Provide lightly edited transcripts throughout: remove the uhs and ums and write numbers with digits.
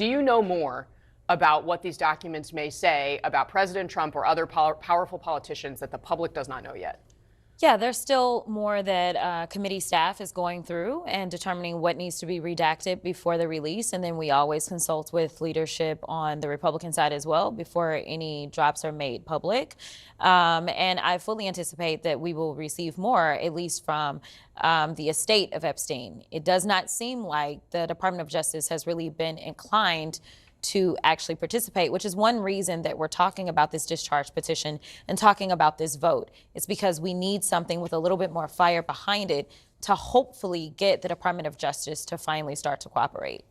Do you know more about what these documents may say about President Trump or other powerful politicians that the public does not know yet? Yeah, there's still more that committee staff is going through and determining what needs to be redacted before the release. And then we always consult with leadership on the Republican side as well before any drops are made public. And I fully anticipate that we will receive more, at least from the estate of Epstein. It does not seem like the Department of Justice has really been inclined to actually participate, which is one reason that we're talking about this discharge petition and talking about this vote. It's because we need something with a little bit more fire behind it to hopefully get the Department of Justice to finally start to cooperate.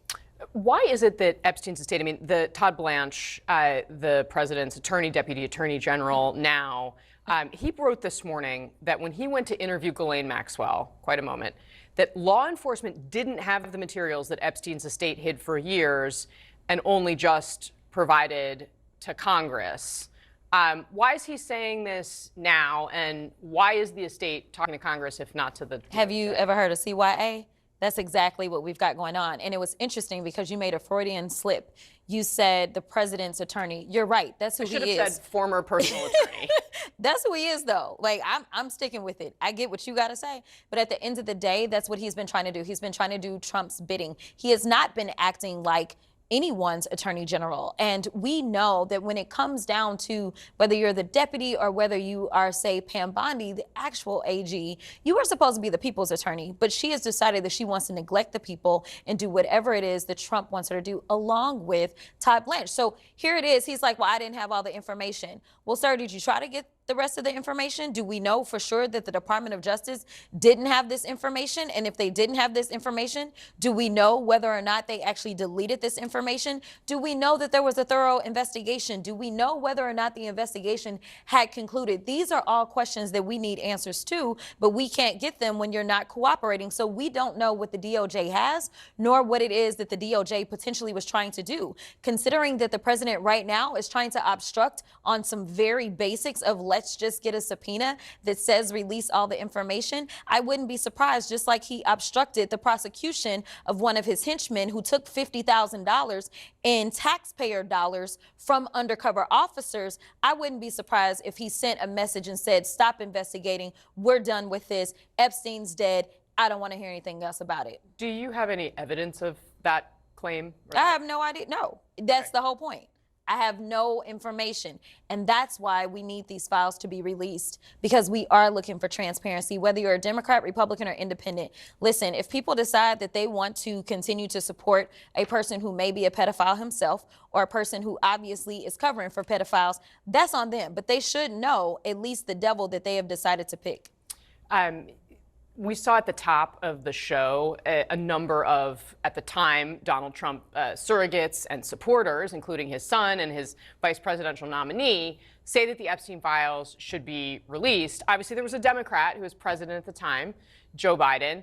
Why is it that Epstein's estate, I mean, the Todd Blanche, the president's deputy attorney general now, he wrote this morning that when he went to interview Ghislaine Maxwell, quite a moment, that law enforcement didn't have the materials that Epstein's estate hid for years and only just provided to Congress. Why is he saying this now, and why is the estate talking to Congress if not to the... Have you ever heard of CYA? That's exactly what we've got going on. And it was interesting because you made a Freudian slip. You said the president's attorney. You're right. That's who he is. I should have said former personal attorney. That's who he is, though. Like, I'm sticking with it. I get what you got to say. But at the end of the day, that's what he's been trying to do. He's been trying to do Trump's bidding. He has not been acting like anyone's attorney general. And we know that when it comes down to whether you're the deputy or whether you are, say, Pam Bondi, the actual AG, you are supposed to be the people's attorney. But she has decided that she wants to neglect the people and do whatever it is that Trump wants her to do, along with Todd Blanche. So here it is. He's like, well, I didn't have all the information. Well, sir, did you try to get the rest of the information? Do we know for sure that the Department of Justice didn't have this information? And if they didn't have this information, do we know whether or not they actually deleted this information? Do we know that there was a thorough investigation? Do we know whether or not the investigation had concluded? These are all questions that we need answers to, but we can't get them when you're not cooperating. So we don't know what the DOJ has, nor what it is that the DOJ potentially was trying to do. Considering that the president right now is trying to obstruct on some very basics of let's just get a subpoena that says release all the information, I wouldn't be surprised, just like he obstructed the prosecution of one of his henchmen who took $50,000 in taxpayer dollars from undercover officers. I wouldn't be surprised if he sent a message and said, stop investigating. We're done with this. Epstein's dead. I don't want to hear anything else about it. Do you have any evidence of that claim? I have no idea. No, that's the whole point. I have no information. And that's why we need these files to be released, because we are looking for transparency, whether you're a Democrat, Republican, or independent. Listen, if people decide that they want to continue to support a person who may be a pedophile himself or a person who obviously is covering for pedophiles, that's on them. But they should know at least the devil that they have decided to pick. We saw at the top of the show a number of, at the time, Donald Trump surrogates and supporters, including his son and his vice presidential nominee, say that the Epstein files should be released. Obviously, there was a Democrat who was president at the time, Joe Biden.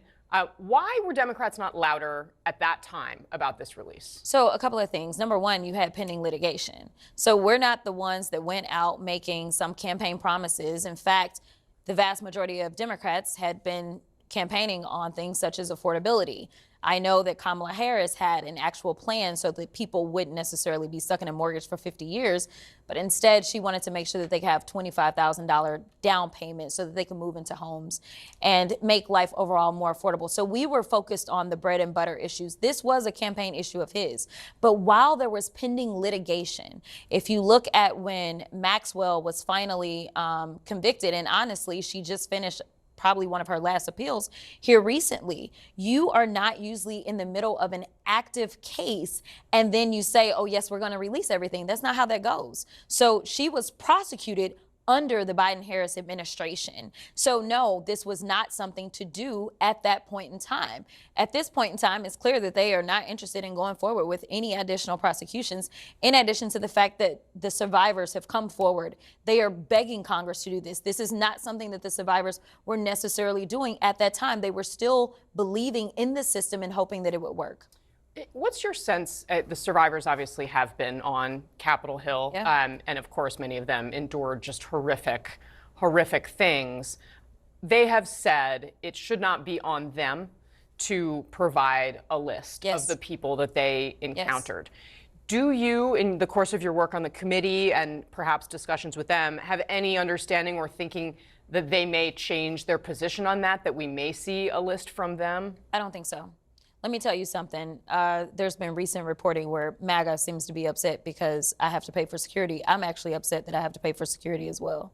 Why were Democrats not louder at that time about this release? So a couple of things. Number one, you had pending litigation. So we're not the ones that went out making some campaign promises. In fact, the vast majority of Democrats had been campaigning on things such as affordability. I know that Kamala Harris had an actual plan so that people wouldn't necessarily be stuck in a mortgage for 50 years, but instead she wanted to make sure that they could have $25,000 down payment so that they can move into homes and make life overall more affordable. So we were focused on the bread and butter issues. This was a campaign issue of his. But while there was pending litigation, if you look at when Maxwell was finally convicted, and honestly, she just finished probably one of her last appeals here recently, you are not usually in the middle of an active case and then you say, oh yes, we're going to release everything. That's not how that goes. So she was prosecuted under the Biden-Harris administration. So no, this was not something to do at that point in time. At this point in time, it's clear that they are not interested in going forward with any additional prosecutions, in addition to the fact that the survivors have come forward. They are begging Congress to do this. This is not something that the survivors were necessarily doing at that time. They were still believing in the system and hoping that it would work. What's your sense? The survivors obviously have been on Capitol Hill, Yeah. And of course, many of them endured just horrific things. They have said it should not be on them to provide a list Yes. of the people that they encountered. Do you, in the course of your work on the committee and perhaps discussions with them, have any understanding or thinking that they may change their position on that we may see a list from them? I don't think so. Let me tell you something. There's been recent reporting where MAGA seems to be upset because I have to pay for security. I'm actually upset that I have to pay for security as well.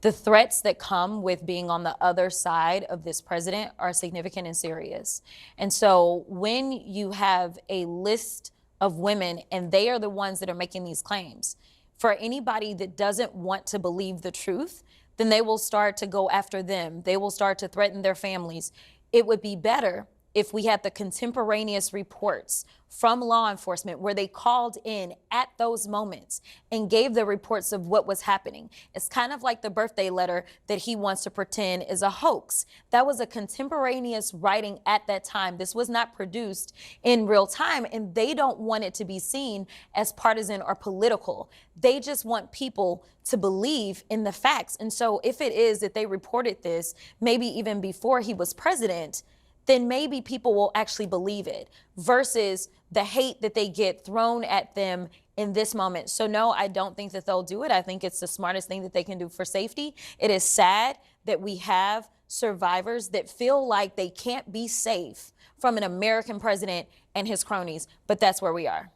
The threats that come with being on the other side of this president are significant and serious. And so when you have a list of women and they are the ones that are making these claims, for anybody that doesn't want to believe the truth, then they will start to go after them. They will start to threaten their families. It would be better if we had the contemporaneous reports from law enforcement where they called in at those moments and gave the reports of what was happening. It's kind of like the birthday letter that he wants to pretend is a hoax. That was a contemporaneous writing at that time. This was not produced in real time, and they don't want it to be seen as partisan or political. They just want people to believe in the facts. And so if it is that they reported this, maybe even before he was president, then maybe people will actually believe it versus the hate that they get thrown at them in this moment. So no, I don't think that they'll do it. I think it's the smartest thing that they can do for safety. It is sad that we have survivors that feel like they can't be safe from an American president and his cronies, but that's where we are.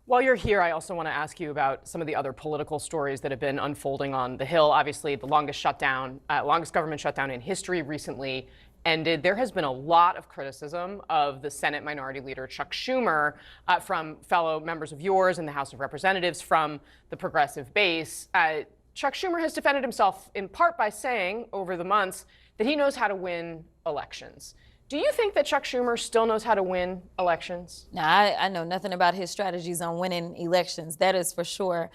While you're here, I also want to ask you about some of the other political stories that have been unfolding on the Hill. Obviously, the longest government shutdown in history recently ended. There has been a lot of criticism of the Senate Minority Leader Chuck Schumer from fellow members of yours in the House of Representatives, from the progressive base. Chuck Schumer has defended himself in part by saying over the months that he knows how to win elections. Do you think that Chuck Schumer still knows how to win elections? Now, I know nothing about his strategies on winning elections. That is for sure.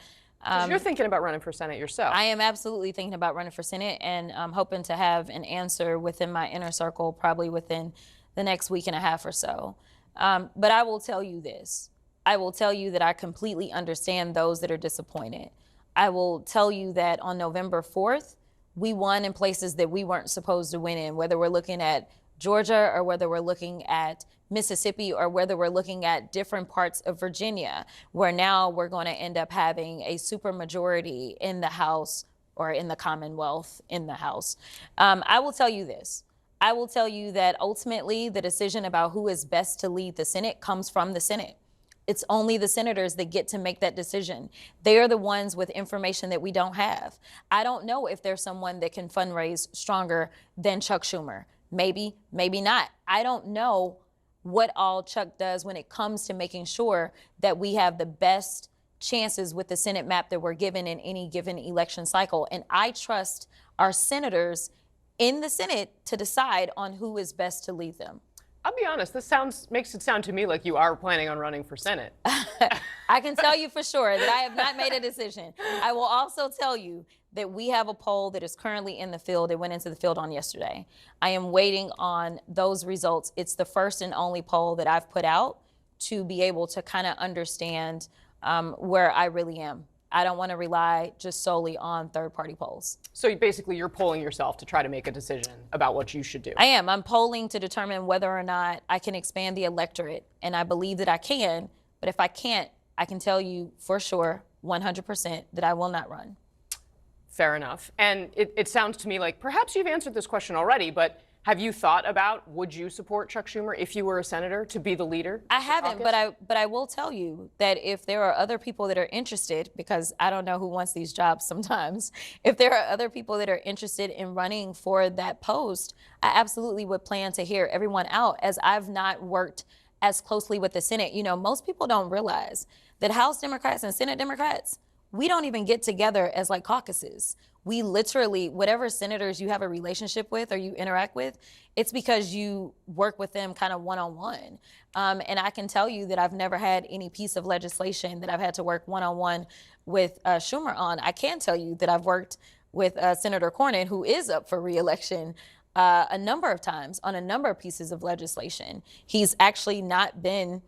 You're thinking about running for Senate yourself. I am absolutely thinking about running for Senate, and I'm hoping to have an answer within my inner circle probably within the next week and a half or so. But I will tell you this. I will tell you that I completely understand those that are disappointed. I will tell you that on November 4th, we won in places that we weren't supposed to win in, whether we're looking at Georgia or whether we're looking at Mississippi or whether we're looking at different parts of Virginia, where now we're going to end up having a supermajority in the House or in the Commonwealth in the House. I will tell you this. I will tell you that ultimately the decision about who is best to lead the Senate comes from the Senate. It's only the senators that get to make that decision. They are the ones with information that we don't have. I don't know if there's someone that can fundraise stronger than Chuck Schumer. Maybe, maybe not. I don't know what all Chuck does when it comes to making sure that we have the best chances with the Senate map that we're given in any given election cycle. And I trust our senators in the Senate to decide on who is best to lead them. I'll be honest, this makes it sound to me like you are planning on running for Senate. I can tell you for sure that I have not made a decision. I will also tell you that we have a poll that is currently in the field. It went into the field on yesterday. I am waiting on those results. It's the first and only poll that I've put out to be able to kind of understand where I really am. I don't want to rely just solely on third-party polls. So basically you're polling yourself to try to make a decision about what you should do. I am. I'm polling to determine whether or not I can expand the electorate, and I believe that I can. But if I can't, I can tell you for sure, 100%, that I will not run. Fair enough. And it sounds to me like perhaps you've answered this question already, but have you thought about, would you support Chuck Schumer if you were a senator to be the leader? I haven't, but I will tell you that if there are other people that are interested, because I don't know who wants these jobs sometimes, if there are other people that are interested in running for that post, I absolutely would plan to hear everyone out, as I've not worked as closely with the Senate. You know, most people don't realize that House Democrats and Senate Democrats, we don't even get together as like caucuses. We literally, whatever senators you have a relationship with or you interact with, it's because you work with them kind of one-on-one. And I can tell you that I've never had any piece of legislation that I've had to work one-on-one with Schumer on. I can tell you that I've worked with Senator Cornyn, who is up for re-election, a number of times on a number of pieces of legislation. He's actually not been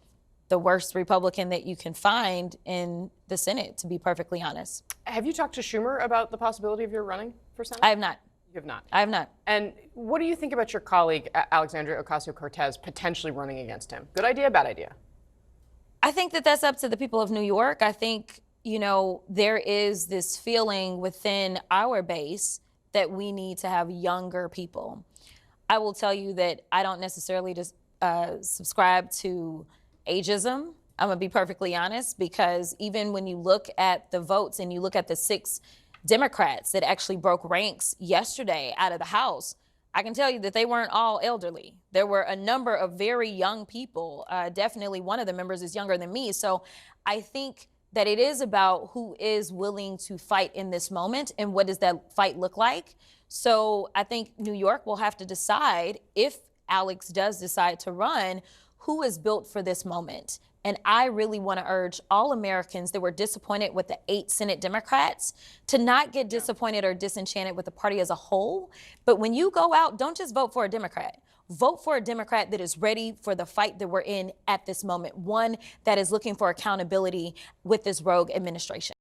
the worst Republican that you can find in the Senate, to be perfectly honest. Have you talked to Schumer about the possibility of your running for Senate? I have not. You You have not. I have not. And what do you think about your colleague, Alexandria Ocasio-Cortez, potentially running against him? Good idea, bad idea? I think that that's up to the people of New York. I think, you know, there is this feeling within our base that we need to have younger people. I will tell you that I don't necessarily just subscribe to ageism. I'm gonna be perfectly honest, because even when you look at the votes and you look at the 6 Democrats that actually broke ranks yesterday out of the House, I can tell you that they weren't all elderly. There were a number of very young people. Definitely one of the members is younger than me. So I think that it is about who is willing to fight in this moment and what does that fight look like. So I think New York will have to decide, if Alex does decide to run, who is built for this moment. And I really want to urge all Americans that were disappointed with the 8 Senate Democrats to not get disappointed or disenchanted with the party as a whole. But when you go out, don't just vote for a Democrat. Vote for a Democrat that is ready for the fight that we're in at this moment, one that is looking for accountability with this rogue administration.